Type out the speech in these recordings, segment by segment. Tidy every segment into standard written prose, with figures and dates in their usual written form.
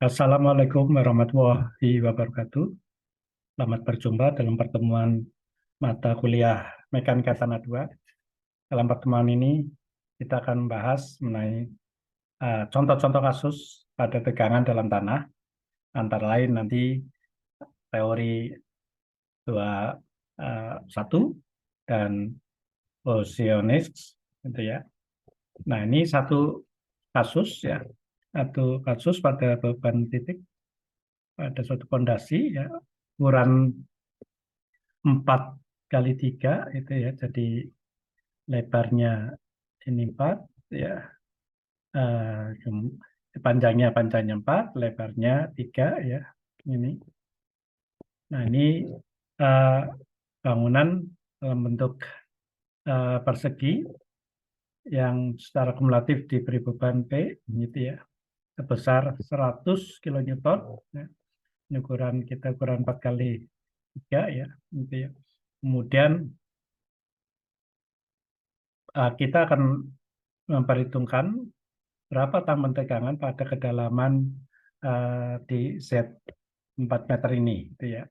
Assalamualaikum warahmatullahi wabarakatuh. Selamat berjumpa dalam pertemuan mata kuliah Mekanika Tanah 2. Dalam pertemuan ini, kita akan membahas mengenai contoh-contoh kasus pada tegangan dalam tanah, antara lain nanti teori 2.1 dan Oceanics, gitu ya. Nah, ini satu kasus ya, satu kasus pada beban titik pada suatu pondasi ya, ukuran 4 kali 3 itu ya, jadi lebarnya ini 4 ya, panjangnya 4, lebarnya 3 ya, ini. Nah, ini eh, bangunan dalam bentuk persegi yang secara kumulatif diberi beban P gitu ya, sebesar 100 kilonewton ya. Ini ukuran kita ukuran 4 kali 3 ya, gitu ya. Kemudian kita akan memperhitungkan berapa tambah tegangan pada kedalaman di Z 4 meter ini, gitu ya.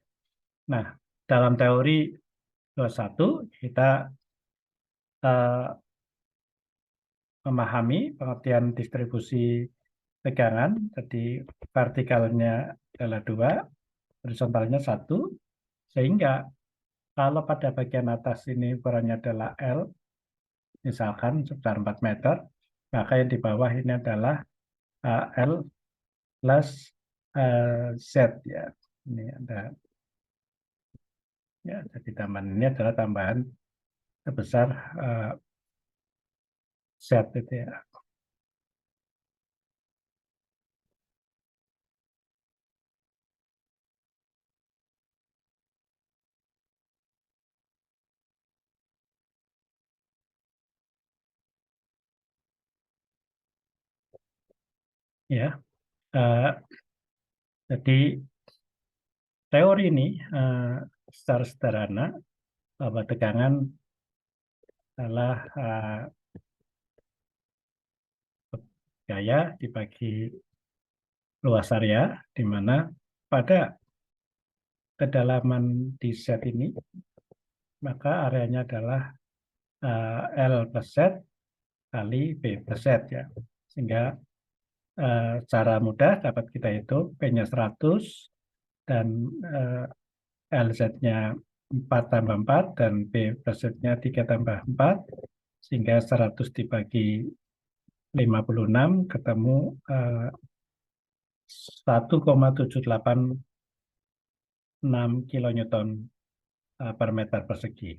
Nah, dalam teori 21 kita uh, memahami pengertian distribusi tegangan, jadi vertikalnya adalah 2, horizontalnya 1, sehingga kalau pada bagian atas ini ukurannya adalah L, misalkan sebesar 4 meter, maka yang di bawah ini adalah L plus Z ya. Ini ada ya, jadi tambahan ini adalah tambahan sebesar uh, Z itu ya. Ya, uh, jadi teori ini secara sederhana bahwa tegangan adalah gaya dibagi luas area, di mana pada kedalaman di Z ini, maka areanya adalah L plus Z kali B plus Z ya. Sehingga secara mudah dapat kita hitung P-nya 100 dan LZ-nya 4 tambah 4 dan B plus Z-nya 3 tambah 4, sehingga 100 dibagi 56 ketemu 1,786 kilonewton per meter persegi.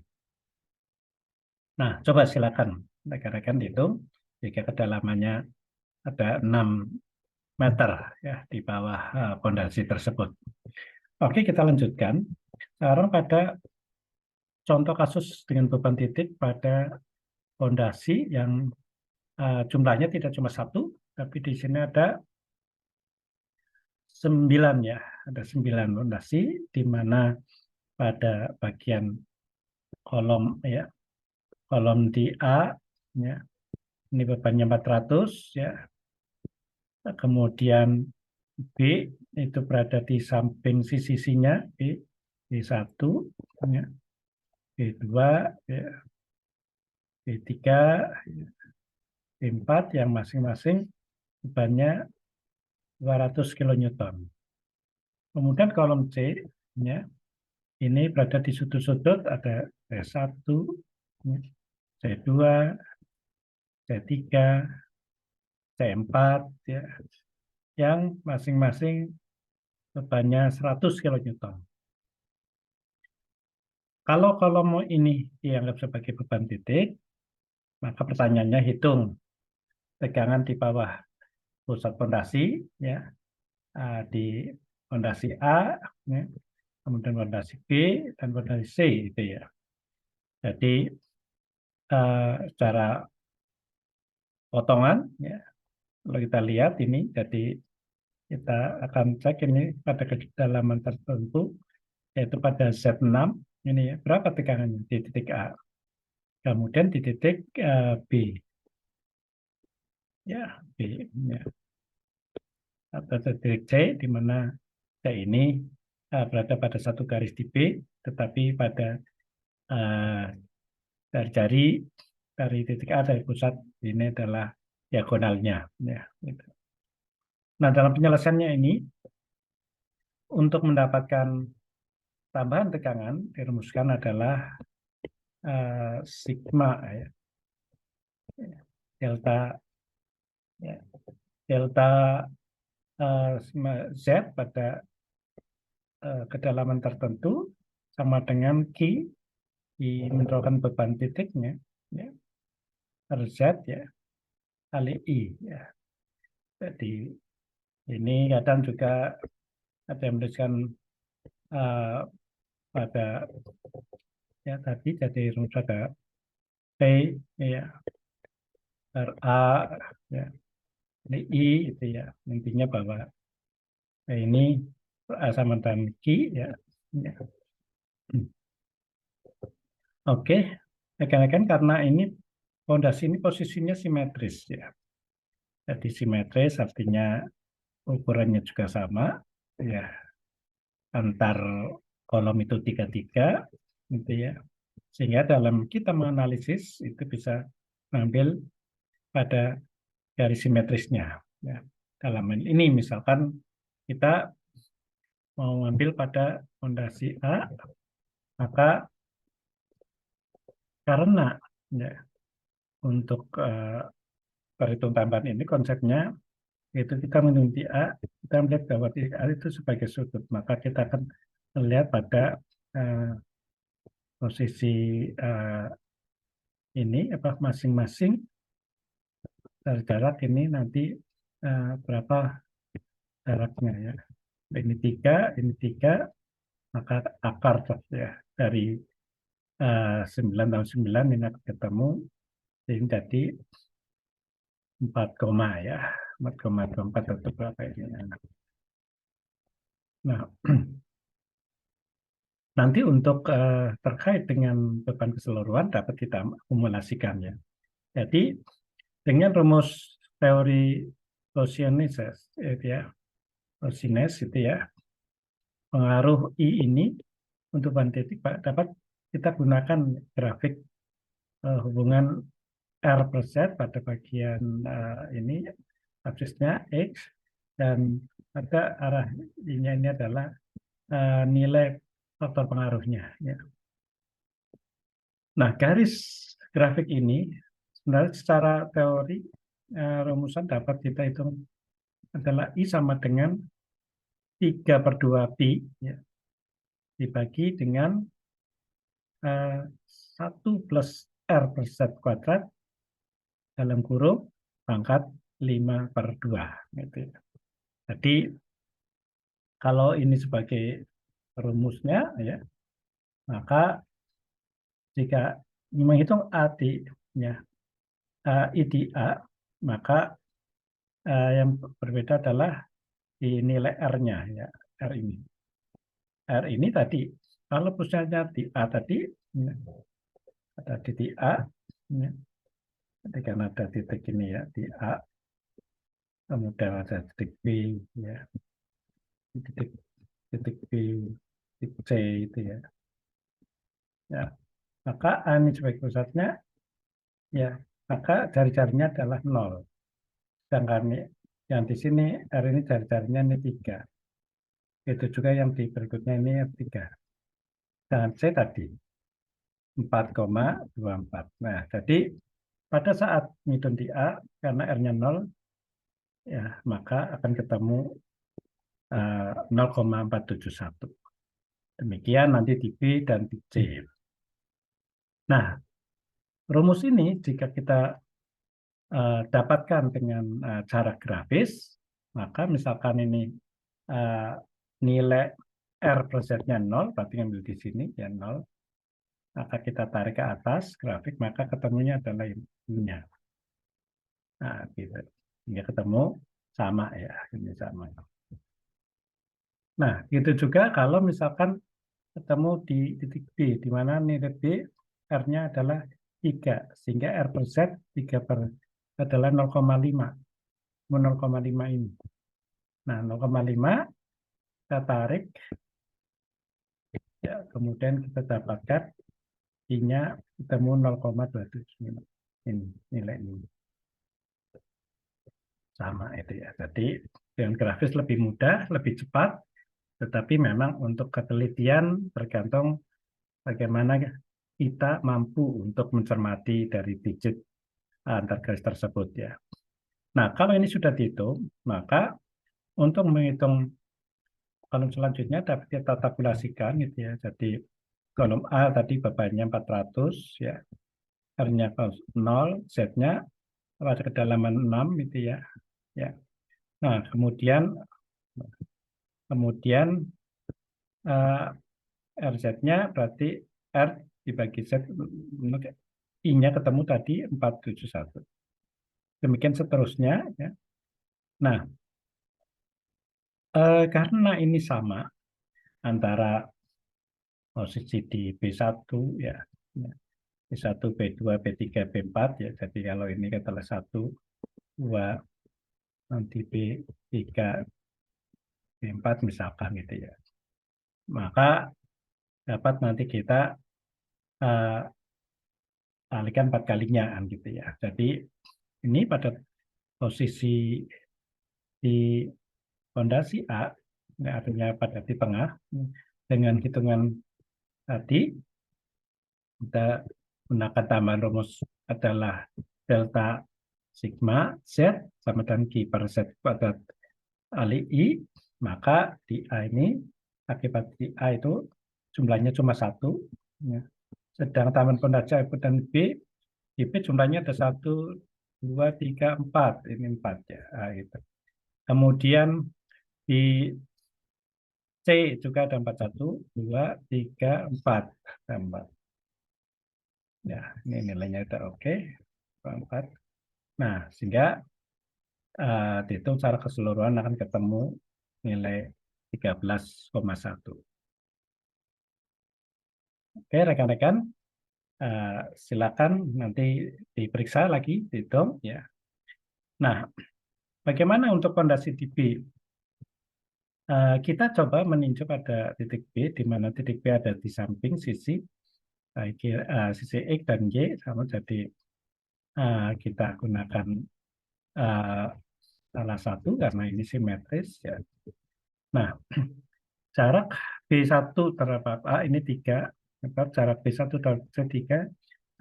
Nah, coba silakan rekan-rekan hitung jika kedalamannya ada 6 meter ya di bawah pondasi tersebut. Oke, kita lanjutkan. Sekarang pada contoh kasus dengan beban titik pada pondasi yang jumlahnya tidak cuma satu, tapi di sini ada 9 ya, ada 9 pondasi di mana pada bagian kolom ya, kolom di A ya, ini bebannya 400 ya. Kemudian B itu berada di samping sisi-sisinya, B1 ya, B2 ya, B3, B4 yang masing-masing bebannya 200 kilonewton. Kemudian kolom C ya, ini berada di sudut-sudut, ada C1, C2, C3, C4 ya, yang masing-masing bebannya 100 kilonewton. Kalau kolom ini dianggap sebagai beban titik, maka pertanyaannya hitung tegangan di bawah pusat pondasi ya, di pondasi A ya, kemudian pondasi B dan pondasi C itu ya. Jadi secara potongan ya, kalau kita lihat ini, jadi kita akan cek ini pada kedalaman tertentu, yaitu pada Z6 ini ya, berapa tegangannya di titik A. Kemudian di titik B ya, B ya. atau titik C, di mana C ini berada pada satu garis di B, tetapi pada jari-jari dari titik A dari pusat ini adalah diagonalnya. Ya, gitu. Nah, dalam penyelesaiannya ini, untuk mendapatkan tambahan tegangan dirumuskan adalah sigma ya, delta ya, delta Z pada kedalaman tertentu sama dengan Q menentukan beban titiknya ya, Z ya kali I ya. Jadi ini kadang juga ada yang menuliskan pada ya tadi jadi rumus ada P ya RA ya ini I itu ya, intinya bahwa ini sama dengan Q ya. Ya. Oke, rekan-rekan, karena ini fondasi ini posisinya simetris ya. Jadi simetris artinya ukurannya juga sama ya, antar kolom itu 3-3 gitu ya. Sehingga dalam kita menganalisis itu bisa mengambil pada garis simetrisnya ya. Dalam ini misalkan kita mau ambil pada fondasi A, maka karena ya, untuk perhitungan tambahan ini konsepnya itu kita menunjuk A, kita melihat bahwa titik A itu sebagai sudut, maka kita akan melihat pada posisi ini apa masing-masing dari jarak ini nanti berapa jaraknya ya. Ini 3, maka akar ya dari 9 tambah 9 ini akan ketemu ini jadi 4, ya 4,24 atau berapa ini. Nah, nanti untuk terkait dengan beban keseluruhan dapat kita akumulasikan ya. Jadi dengan rumus teori Gaussianis ya, Gaussianis itu ya, pengaruh I ini untuk beban titik dapat kita gunakan grafik hubungan R per Z pada bagian ini aksisnya X, dan pada arah ini adalah nilai faktor pengaruhnya. Ya. Nah, garis grafik ini sebenarnya secara teori rumusan dapat kita hitung adalah I sama dengan 3/2 pi ya, dibagi dengan 1 plus R per Z kuadrat dalam kurung pangkat 5/2. Gitu. Jadi kalau ini sebagai rumusnya ya, maka jika menghitung AD ya, I di A, maka yang berbeda adalah di nilai R-nya ya, R ini. R ini tadi kalau pusatnya di A tadi ya, ada di A ya. Jadi karena ada titik ini ya di A, kemudian ada titik B ya, titik B, titik C itu ya. Ya, maka A ini sebagai pusatnya ya, maka jari-jarinya adalah 0. Sedangkan yang di sini R ini jari-jarinya ini 3. Itu juga yang di berikutnya ini 3. Dan C tadi 4,24. Nah, jadi pada saat ngitun di A, karena R-nya 0, ya, maka akan ketemu 0,471. Demikian nanti di B dan di C. Nah, rumus ini jika kita dapatkan dengan cara grafis, maka misalkan ini nilai R per Z-nya 0, berarti ambil di sini ya 0, maka kita tarik ke atas grafik, maka ketemunya adalah ini. Nah, gitu. Hingga ketemu sama ya, ini sama. Nah, gitu juga kalau misalkan ketemu di titik B, di mana nilai B R-nya adalah 3, sehingga R per Z 3 adalah 0,5. 0,5 ini. Nah, 0,5 kita tarik, ya, kemudian kita dapatkan I-nya ketemu 0,27. Ini nilai ini. Sama itu ya. Jadi dengan grafis lebih mudah, lebih cepat, tetapi memang untuk ketelitian tergantung bagaimana kita mampu untuk mencermati dari digit antar garis tersebut ya. Nah, kalau ini sudah dihitung, maka untuk menghitung kolom selanjutnya dapat kita tabulasikan gitu ya. Jadi kolom A tadi bebannya 400 ya. R-nya 0, Z-nya pada kedalaman 6 gitu ya. Ya. Nah, kemudian RZ-nya berarti R dibagi Z, I-nya ketemu tadi 471. Demikian seterusnya ya. Nah, karena ini sama antara posisi di B1 ya, B1, B2, B3, B4 ya. Jadi kalau ini adalah 1, 2, nanti B3, B4 misalkan gitu ya. Maka dapat nanti kita alihkan 4 kalinya gitu ya. Jadi ini pada posisi di fondasi A, artinya pada di tengah, dengan hitungan tadi kita gunakan tambahan rumus adalah delta sigma Z sama dengan Q per Z kuadrat kali I, maka di A ini akibat di A itu jumlahnya cuma 1, ya. Sedang taman fondasi A dan B, di B jumlahnya ada 1, 2, 3, 4, ini 4 ya. Nah, gitu. Kemudian di C juga ada 4, 1, 2, 3, 4. 4. Ya, ini nilainya udah oke. 4. Nah, sehingga dihitung secara keseluruhan akan ketemu nilai 13,1. Oke, rekan-rekan, silakan nanti diperiksa lagi, dihitung ya. Nah, bagaimana untuk fondasi di B? Kita coba meninjau pada titik B, di mana titik B ada di samping sisi sisi X dan Y, sama jadi kita gunakan salah satu karena ini simetris ya. Nah, jarak B1 terhadap A ini 3, jarak B1 terhadap C3,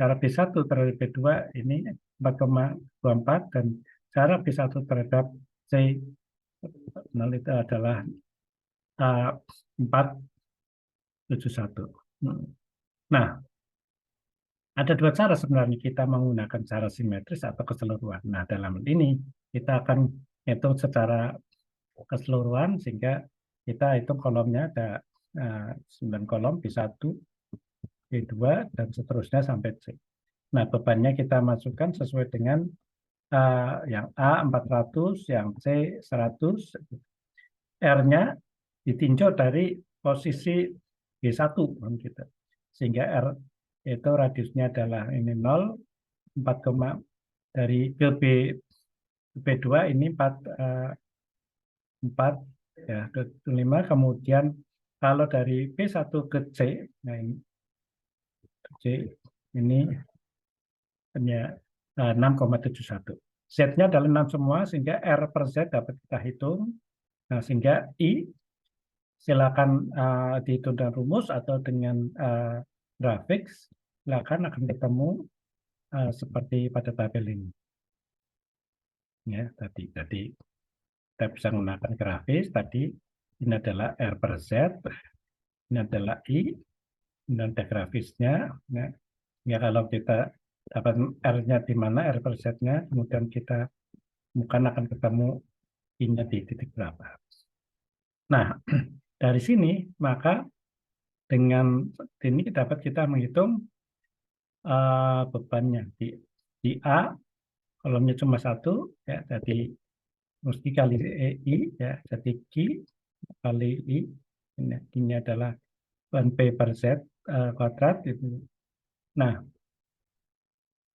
jarak B1 terhadap B2 ini 4,24 dan jarak B1 terhadap C0 itu adalah 471. Nah, ada dua cara sebenarnya kita menggunakan cara simetris atau keseluruhan. Nah, dalam ini kita akan hitung secara keseluruhan sehingga kita hitung kolomnya ada 9 kolom, B1, B2, dan seterusnya sampai C. Nah, bebannya kita masukkan sesuai dengan yang A 400, yang C 100. R-nya ditinjau dari posisi B1 gitu. Sehingga R itu radiusnya adalah ini 0, 4, dari ke B2 ini 4, 4 ya, ke 5. Kemudian kalau dari B1 ke C, nah ini C ini hanya 6,71. Z-nya adalah 6 semua, sehingga R per Z dapat kita hitung. Nah, sehingga I silakan dihitung dengan rumus atau dengan grafik, silakan akan ketemu seperti pada tabel ini. Ya, tadi kita bisa menggunakan grafis tadi. Ini adalah R per Z, ini adalah I, dan ada grafisnya. Ya, kalau kita dapat R-nya di mana, R per Z-nya, kemudian kita bukan akan ketemu I-nya di titik berapa. Nah, dari sini maka dengan ini dapat kita menghitung bebannya di A, kolomnya cuma 1 ya, jadi mesti kali I ya, jadi Q kali I, ini adalah 1P per Z kuadrat itu. Nah,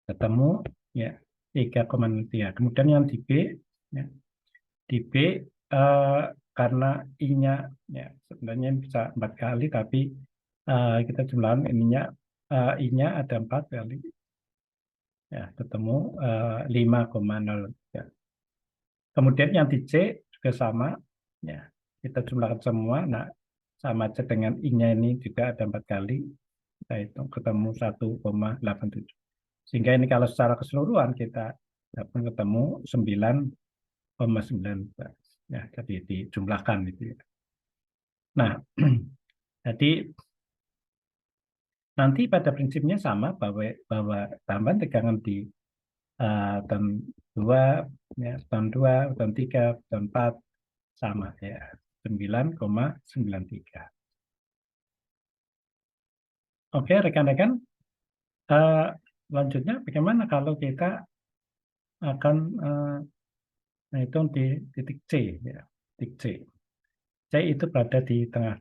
ketemu ya 3,03. Kemudian yang di B ya, di B karena I-nya ya sebenarnya bisa 4 kali, tapi kita jumlahan I-nya ada 4 kali, ya ketemu 5,0. Ya. Kemudian yang di C juga sama, ya kita jumlahkan semua. Nah, sama aja dengan I-nya ini juga ada 4 kali, kita hitung ketemu 1,87. Sehingga ini kalau secara keseluruhan kita dapat ketemu 9,19. Ya, jadi dijumlahkan itu ya. Nah, jadi nanti pada prinsipnya sama bahwa tambahan tegangan di tahun 2, ya, tahun 2, tahun 3, tahun 4 sama ya 9,93. Oke, rekan-rekan, eh, lanjutnya bagaimana kalau kita akan menghitung di titik C ya, titik C. C itu berada di tengah,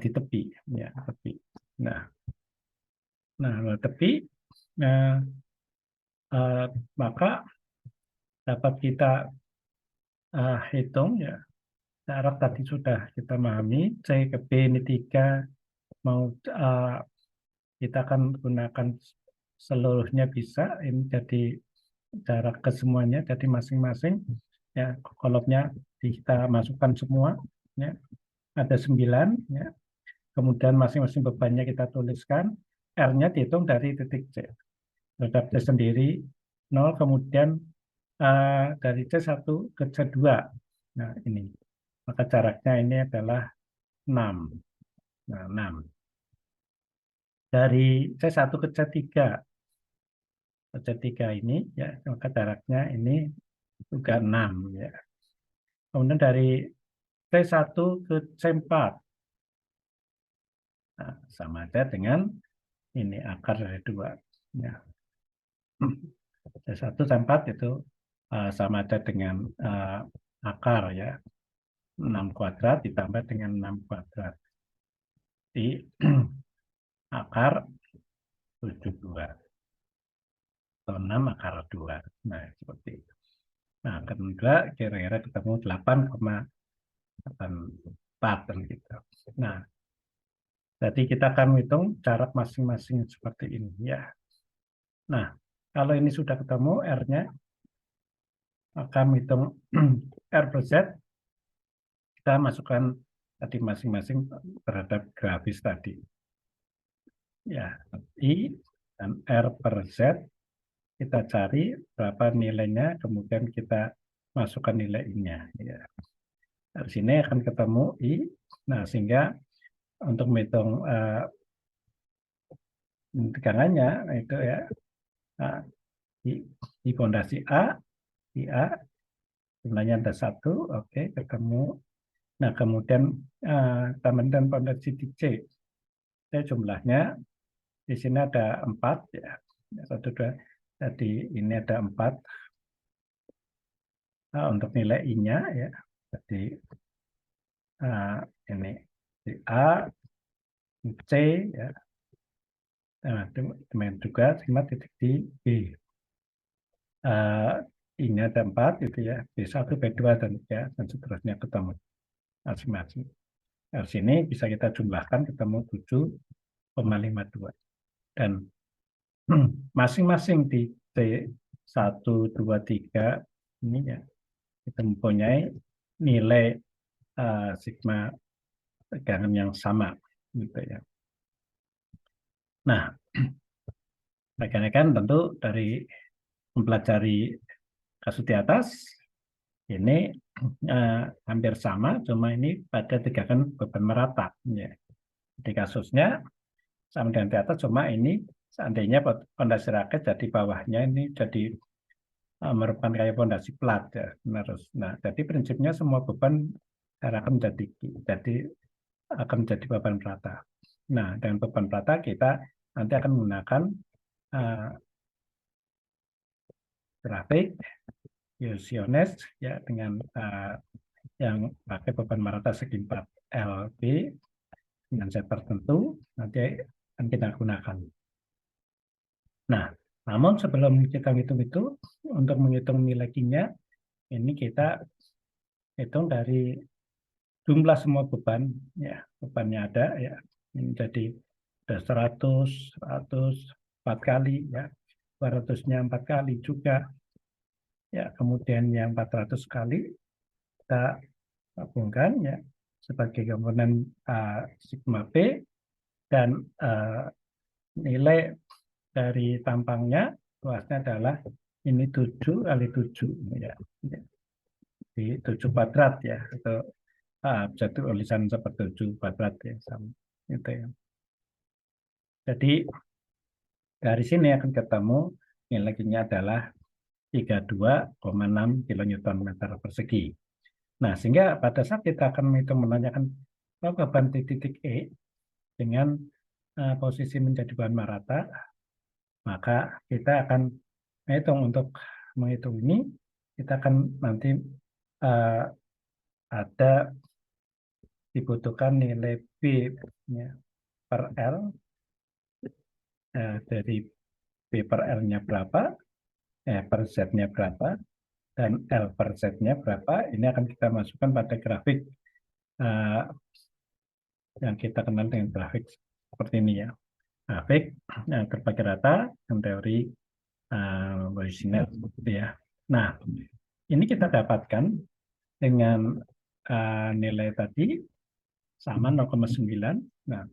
di tepi ya, tepi. Nah, tepi, nah, maka dapat kita hitung ya. Syarat tadi sudah kita pahami, C ke B ini 3, mau kita akan gunakan seluruhnya bisa, ini jadi jarak ke semuanya, jadi masing-masing ya kolomnya kita masukkan semua, ya ada 9, ya. Kemudian masing-masing bebannya kita tuliskan, R-nya dihitung dari titik C. Terhadap C sendiri 0, kemudian dari C1 ke C2. Nah, ini. Maka jaraknya ini adalah 6. Nah, 6. Dari C1 ke C3. C3 ini, ya, maka jaraknya ini juga 6. Ya. Kemudian dari C1 ke C4. Nah, sama aja dengan ini akar dari 2. Ya. C1 C4 itu sama aja dengan akar ya. 6 kuadrat ditambah dengan 6 kuadrat. Di akar 72. Atau 6 akar 2. Nah, seperti itu. Nah, kedua kira-kira ketemu 8,84 gitu. Nah, jadi kita akan hitung jarak masing-masing seperti ini ya. Nah, kalau ini sudah ketemu R-nya, akan hitung R per Z, kita masukkan tadi masing-masing terhadap grafis tadi. Ya, I dan R per Z, kita cari berapa nilainya, kemudian kita masukkan nilai I-nya. Ya. Dari sini akan ketemu I, nah sehingga untuk menghitung tegangannya, itu ya, di fondasi A, di A, jumlahnya ada 1, oke, ketemu. Nah, kemudian tambahan fondasi di C. C jumlahnya di sini ada 4 ya. 1, 2. Jadi ini ada 4 untuk nilai I-nya ya. Jadi ini di A, di C ya. Nah, demikian juga sama titik di B. I-nya ada 4 itu ya. B1, B2 dan 3 dan seterusnya ketemu masing-masing. Dari sini bisa kita jumlahkan ketemu 7,52. Dan masing-masing di C1, 2, 3 ini ya, kita mempunyai nilai sigma tegangan yang sama gitu ya. Nah, rekan-rekan tentu dari mempelajari kasus di atas ini hampir sama, cuma ini pada tegangan beban merata ya. Di kasusnya sama dengan di atas, cuma ini seandainya fondasi raket jadi bawahnya ini jadi merupakan kayak fondasi plat ya, terus. Nah, jadi prinsipnya semua beban akan menjadi beban rata. Nah, dengan beban rata kita nanti akan menggunakan grafik Yosiones ya dengan yang pakai beban merata segi 4 LB dengan set tertentu nanti akan kita gunakan. Nah, namun sebelum kita hitung itu, untuk menghitung nilai Q-nya, ini kita hitung dari jumlah semua beban, ya bebannya ada, ya ini jadi ada 100, 4 kali, ya 200-nya 4 kali juga, ya kemudian yang 400 kali kita gabungkan ya sebagai komponen sigma P, dan nilai dari tampangnya luasnya adalah ini 7 kali 7 ya. Di 7 kuadrat ya, atau bisa tulisan seperti 7 kuadrat ya sama itu ya. Jadi dari sini akan ketemu nilainya adalah 32,6 kilonewton meter persegi. Nah, sehingga pada saat kita akan menanyakan beban di titik E dengan posisi menjadi bahan rata, maka kita akan menghitung ini, kita akan nanti ada dibutuhkan nilai B ya, per L, dari B per L-nya berapa, per Z-nya berapa, dan L per Z-nya berapa. Ini akan kita masukkan pada grafik yang kita kenal dengan grafik seperti ini ya. Grafik terbagi rata dan teori Boyce-Snell ya. Nah, ini kita dapatkan dengan nilai tadi sama 0,9. Nah,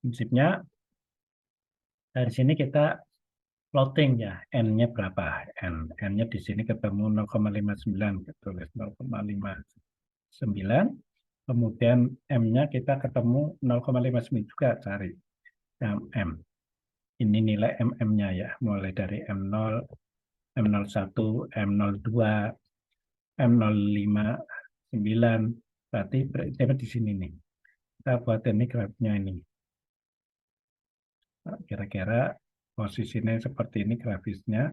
prinsipnya dari sini kita plotting ya, N-nya berapa. N-nya di sini ketemu 0,59, tulis 0,59. Kemudian M-nya kita ketemu 0,59 juga, cari M. Ini nilai MM-nya ya, mulai dari M0, M01, M02, M059, berarti di sini nih. Kita buat ini grafiknya ini. Kira-kira posisinya seperti ini grafisnya.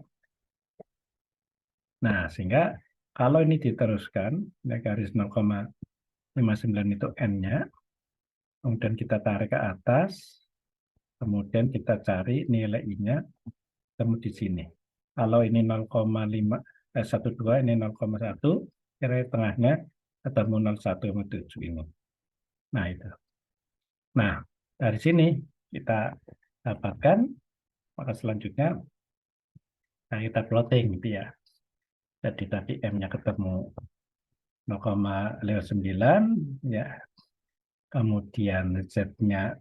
Nah, sehingga kalau ini diteruskan, garis 0,59 itu N-nya, kemudian kita tarik ke atas, kemudian kita cari nilai I-nya, ketemu di sini. Kalau ini 0,12, ini 0,1, kira tengahnya ketemu 0,1,7 ini. Nah, itu. Nah, dari sini kita dapatkan, maka selanjutnya kita plotting gitu ya. Jadi tadi M-nya ketemu 0,59 ya. Kemudian Z-nya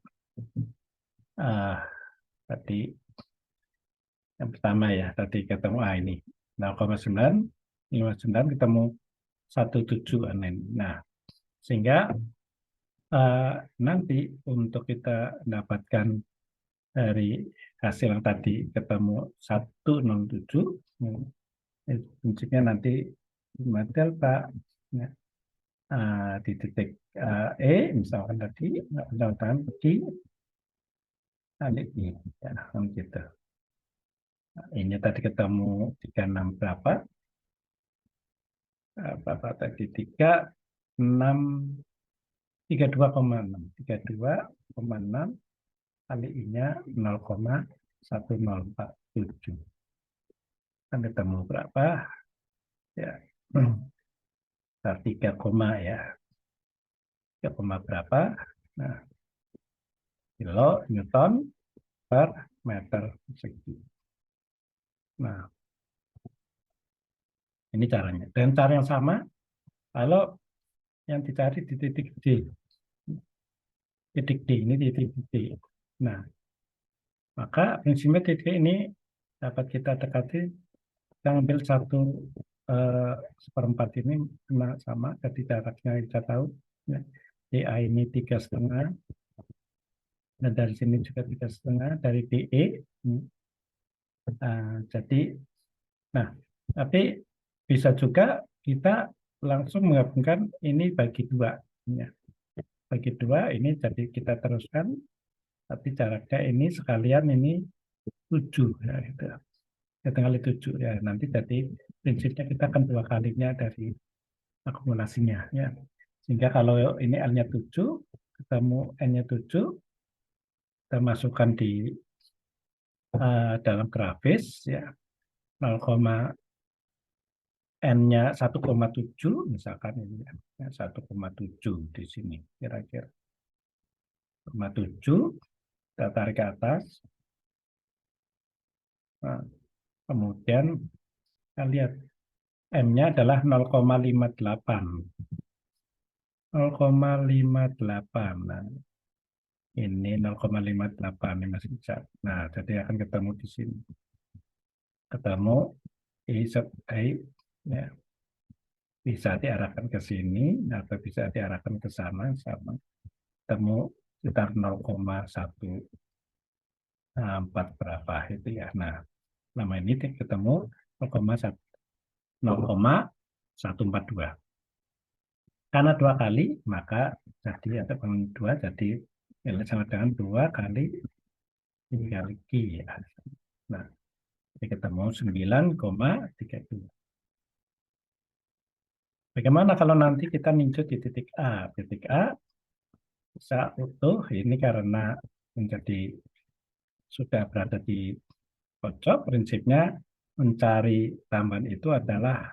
tadi yang pertama ya, tadi ketemu ini 0,9, 59 ketemu 17. Nah, sehingga nanti untuk kita dapatkan dari hasil yang tadi ketemu 107, prinsipnya nanti delta ya, di titik E misalkan tadi misalkan di kali ini ya, gitu. Nah, ini tadi ketemu 36 berapa? Berapa tadi 32,6 kali I-nya 0,1047. Kan ketemu berapa? Ya, 3 koma ya. 3 koma berapa? Nah, kilo Newton per meter persegi. Nah, ini caranya. Dan cara yang sama, kalau yang dicari di titik D. Titik D, ini titik D. Nah, maka prinsipnya titik ini dapat kita dekati, kita ambil 1/4 ini sama, jadi jaraknya kita tahu. Ya. DA ini 3,5, dan dari sini juga 3,5 dari DE. Jadi, nah, tapi bisa juga kita langsung menggabungkan ini bagi 2. Ya. Bagi 2 ini jadi kita teruskan, tapi jaraknya ini sekalian ini 7 ya, gitu. 1/7 ya, nanti jadi prinsipnya kita akan 2 kalinya dari akumulasinya ya. Sehingga kalau ini L-nya 7, ketemu N-nya 7, kita masukkan di dalam grafis ya, N-nya 1,7 misalkan ini ya, 1,7 di sini kira-kira 1,7 kita tarik ke atas. Nah, kemudian kita lihat M-nya adalah 0,58. 0,58. Nah, ini 0,58 ini masih bisa. Nah, jadi akan ketemu di sini. Ketemu I sub I ya, bisa diarahkan ke sini atau bisa diarahkan ke sana sama. Ketemu sekitar 0,14 berapa itu ya. Nah, nama ini ketemu 0,142. Karena 2 kali, maka jadi ada pengalihan 2, jadi sama dengan 2 kali 3 kali Q ya. Nah, jadi ketemu 9,32. Bagaimana kalau nanti kita ninjau di titik A? Titik A bisa utuh, ini karena menjadi sudah berada di pojok, prinsipnya mencari tambahan itu adalah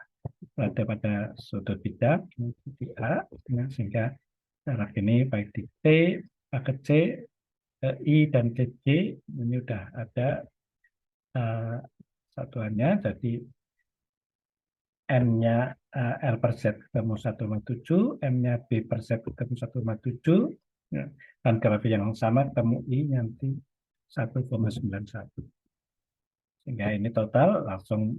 berada pada sudut bidang titik A, sehingga jarak ini baik di T, ke C, ke I, dan ke J, ini sudah ada satuannya, jadi M-nya L per Z ketemu 1,7, M-nya B per Z ketemu 1,7, ya. Dan grafik yang sama ketemu I nanti 1,91. Sehingga ini total langsung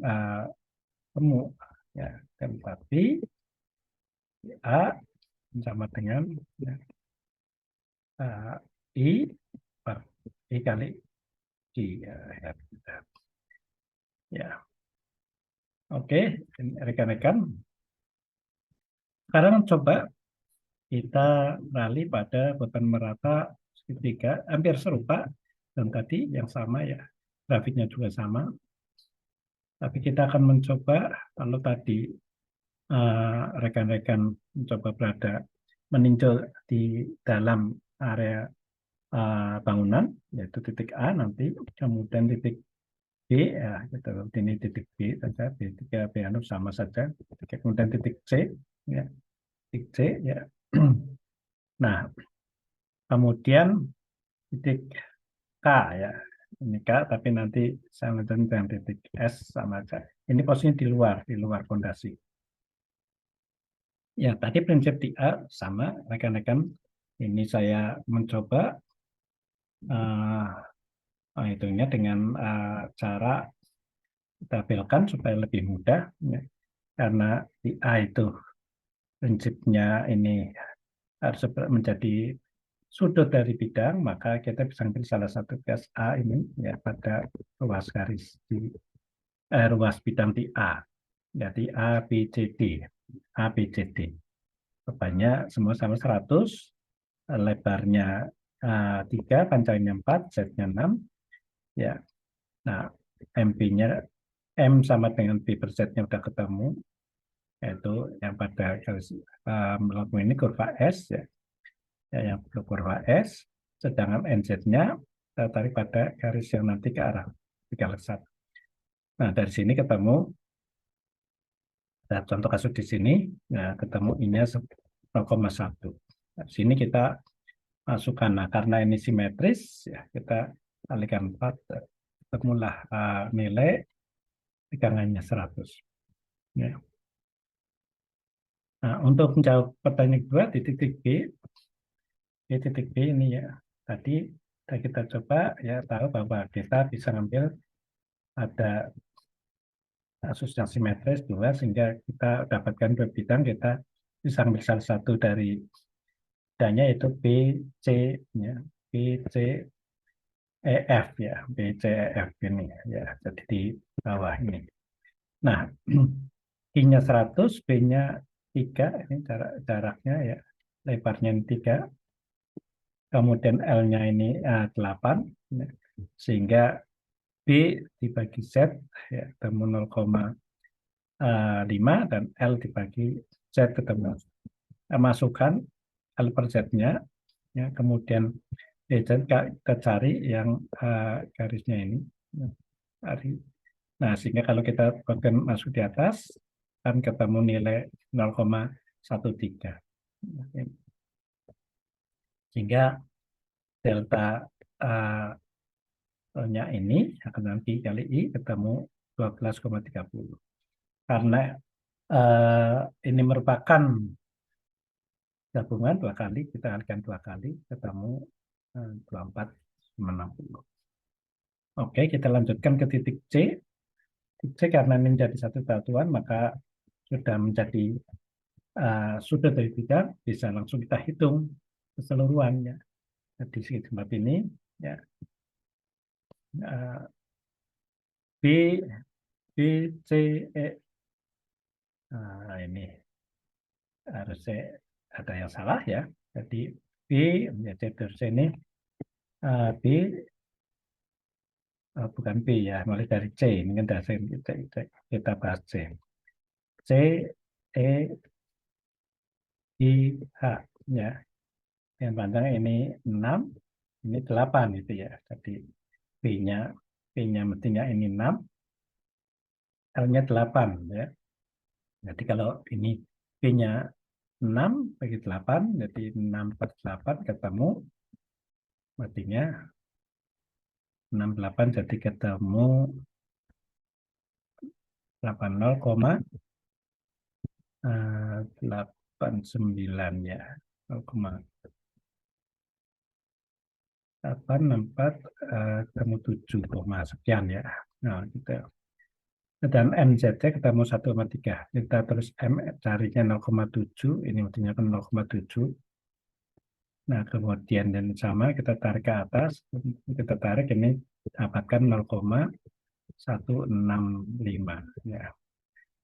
temu. Ya, dan tapi A sama dengan ya, I per I kali Q. Ya, ya. Ya. Oke, rekan-rekan. Sekarang coba kita beralih pada beban merata segitiga, hampir serupa dan tadi yang sama ya, grafiknya juga sama. Tapi kita akan mencoba kalau tadi rekan-rekan mencoba berada meninjau di dalam area bangunan, yaitu titik A nanti, kemudian titik B, ya, gitu. Ini titik B saja, B3, B anu sama saja, kemudian titik C, ya, titik C, ya. Nah, kemudian titik K ya, ini K, tapi nanti saya lanjutkan dengan titik S sama aja. Ini posisinya di luar fondasi. Ya, tadi prinsip di A sama, rekan-rekan. Ini saya mencoba hitungnya dengan cara tampilkan supaya lebih mudah, ya. Karena di A itu prinsipnya ini harus menjadi sudut dari bidang, maka kita bisa ambil salah satu gas A ini ya pada ruas garis di ruas bidang di A. Jadi A, B, C, D. A, B, C, D. Bebannya semua sama 100, lebarnya 3, panjangnya 4, Z-nya 6. Ya. Nah, MP-nya M sama dengan B per Z-nya udah ketemu, yaitu yang pada garis melakukan ini kurva S ya. Ya, yang kurva S, sedangkan NZ-nya kita tarik pada garis yang nanti ke arah 3,1. Nah, dari sini ketemu, nah, contoh kasus di sini, nah, ketemu ini 0,1. Nah, sini kita masukkan, nah, karena ini simetris, ya, kita kalikan 4, ketemulah nilai tegangannya 100. Ya. Nah, untuk menjawab pertanyaan kedua di titik B, di titik B ini ya, tadi kita coba ya tahu bahwa kita bisa ambil ada kasus yang simetris dua, sehingga kita dapatkan dua bidang, kita bisa ambil salah satu dari bidangnya yaitu B, C, ya, B, C, E, F ya, B, C, E, F ini ya, jadi di bawah ini. Nah, I-nya 100, B-nya 3, ini jaraknya ya, lebarnya 3, kemudian L-nya ini 8, ya. Sehingga B dibagi Z ya, ketemu 0,5 dan L dibagi Z ketemu. Masukkan L per Z-nya, ya, kemudian kita cari yang garisnya ini. Nah, sehingga kalau kita bagian masuk di atas, akan ketemu nilai 0,13. Sehingga delta nya ini akan nanti kali I ketemu 12,30. Karena ini merupakan gabungan 2 kali, kita kalikan 2 kali, ketemu 24,60. Oke, kita lanjutkan ke titik C. Titik C karena ini menjadi satu satuan, maka sudah menjadi sudut dari bidang, bisa langsung kita hitung keseluruhannya. Di segi tempat ini, ya, B, B, C, E. Nah, ini harusnya ada yang salah ya. Jadi B menjadi terus ini B bukan B ya, mulai dari C. Ini kan dasar kita bahas C. C, E, I, H ya. Yang panjang ini 6, ini 8 itu ya. Jadi B-nya mestinya ini 6, L-nya 8 ya. Jadi kalau ini B-nya 6 bagi 8, jadi 6 per 8 ketemu, artinya 68 jadi ketemu 80,89 ya. 0,864 ketemu 7, sekian ya. Nah, gitu. Dan MZ ketemu 1,3. Kita terus M carinya 0,7, ini artinya kan 0,7. Nah, kemudian dan sama kita tarik ke atas, kita tarik ini dapatkan 0,165 ya.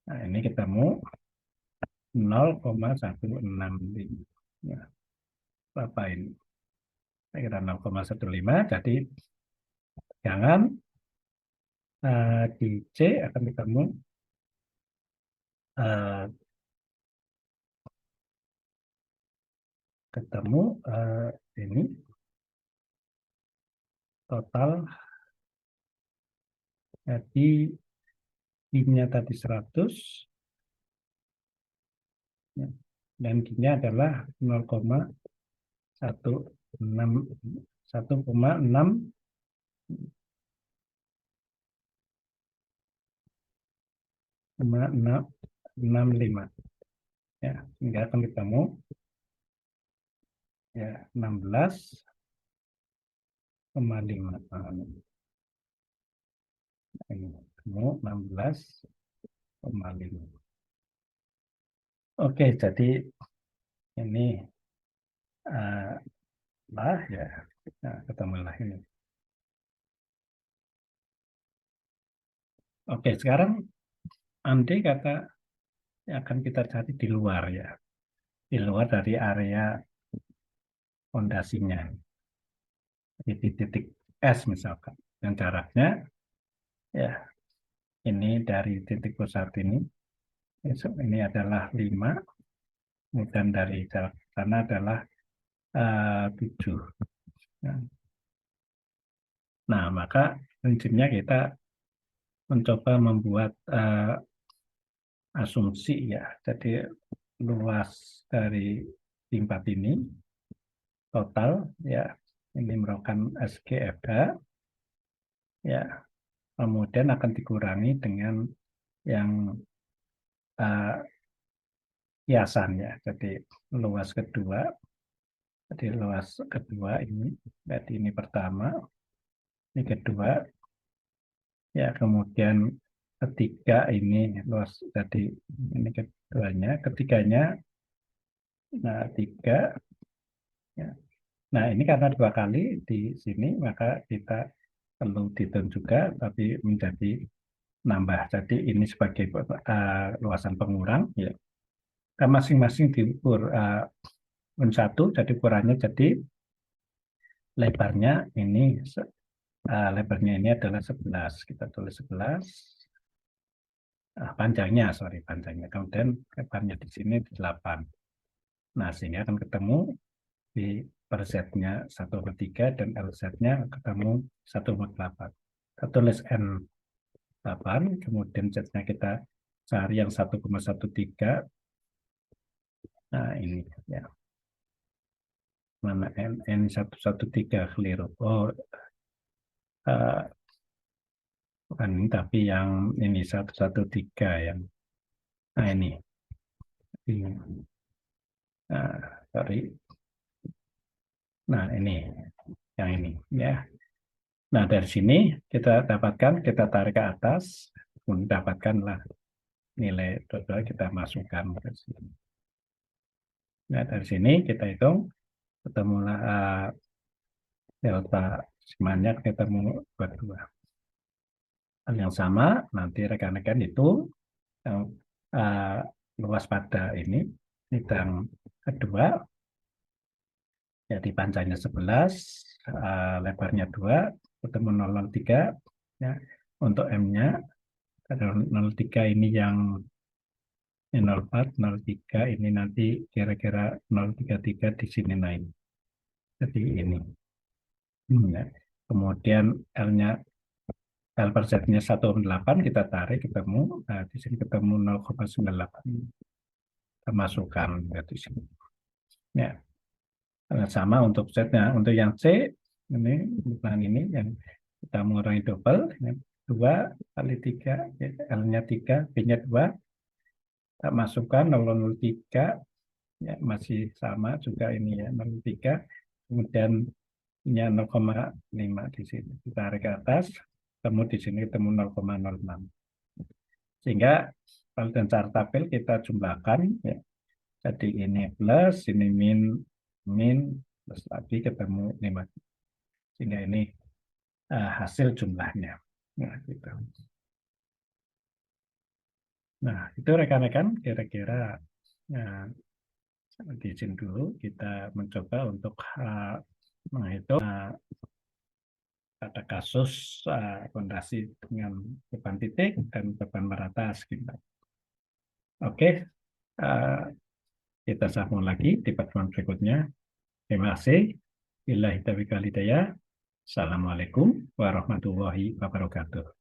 Nah, ini ketemu 0,165 ya. Berapa ini? Kira 0,15, jadi jangan di C akan ketemu ini total, jadi I-nya tadi 100 ya, dan G-nya adalah 1,65 ya, sehingga akan ketemu ya 16,5. Ini ketemu 16,5. Oke, jadi ini lah ya, nah, ketemulah ini. Oke, sekarang andai kata akan kita cari di luar ya, di luar dari area fondasinya, di titik S misalkan, dan jaraknya ya ini dari titik pusat ini adalah 5, kemudian dari jarak sana adalah 7. Nah, maka prinsipnya kita mencoba membuat asumsi ya. Jadi luas dari tempat ini total ya, ini merupakan SGFH ya, kemudian akan dikurangi dengan yang hiasan ya. Jadi luas kedua, jadi luas kedua ini, jadi ini pertama, ini kedua ya, kemudian ketiga ini luas, jadi ini keduanya, ketiganya, nah 3 ya. Nah, ini karena 2 kali di sini, maka kita perlu dihitung juga, tapi menjadi nambah. Jadi ini sebagai luasan pengurang, ya. Kita masing-masing diukur 1, jadi ukurannya, jadi lebarnya ini adalah 11. Kita tulis 11. Panjangnya, panjangnya. Kemudian lebarnya di sini 8. Nah, sehingga akan ketemu di per Z-nya 1/3 dan LZ-nya ketemu 1/8. Kita tulis N8, kemudian Z-nya kita sehari yang 1,13. Nah, ini ya. Mana N 113 keliru. Oh, bukan ini, tapi yang ini 113 yang. Nah, ini. Nah, sorry. Nah, ini yang ini ya. Nah, dari sini kita dapatkan, kita tarik ke atas, mendapatkanlah nilai total, kita masukkan ke sini. Nah, dari sini kita hitung, ketemulah delta semuanya ketemu 22. Hal yang sama, nanti rekan-rekan itu yang luas pada ini yang kedua, jadi panjangnya 11, lebarnya 2, ketemu 003. Ya. Untuk M-nya, 03 ini yang 04, 03 ini nanti kira-kira 033 di sini naik. Jadi ini. Ya. Kemudian L-nya, L per Z-nya 1,8 kita tarik ketemu, nah di sini ketemu 0,98. Kita masukkan di sini. Ya. Sama untuk Z-nya. Untuk yang C, ini bahan ini yang kita mengurangi double, 2 kali 3, L-nya 3, B-nya 2, kita masukkan 0,03, ya, masih sama juga ini ya, 0,3, kemudian ini 0,5 di sini. Kita tarik ke atas, ketemu di sini ketemu 0,06. Sehingga kalau dan cara tabel kita jumlahkan, ya. Jadi ini plus, ini min, terus lagi ketemu 5. Sehingga ini hasil jumlahnya. Nah, gitu. Nah, itu rekan-rekan kira-kira izin dulu kita mencoba untuk menghitung pada kasus fondasi dengan beban titik dan beban merata sekitar. Oke, kita sambung lagi di pertemuan berikutnya. Terima kasih. Billahi taufiq wal hidayah. Assalamualaikum warahmatullahi wabarakatuh.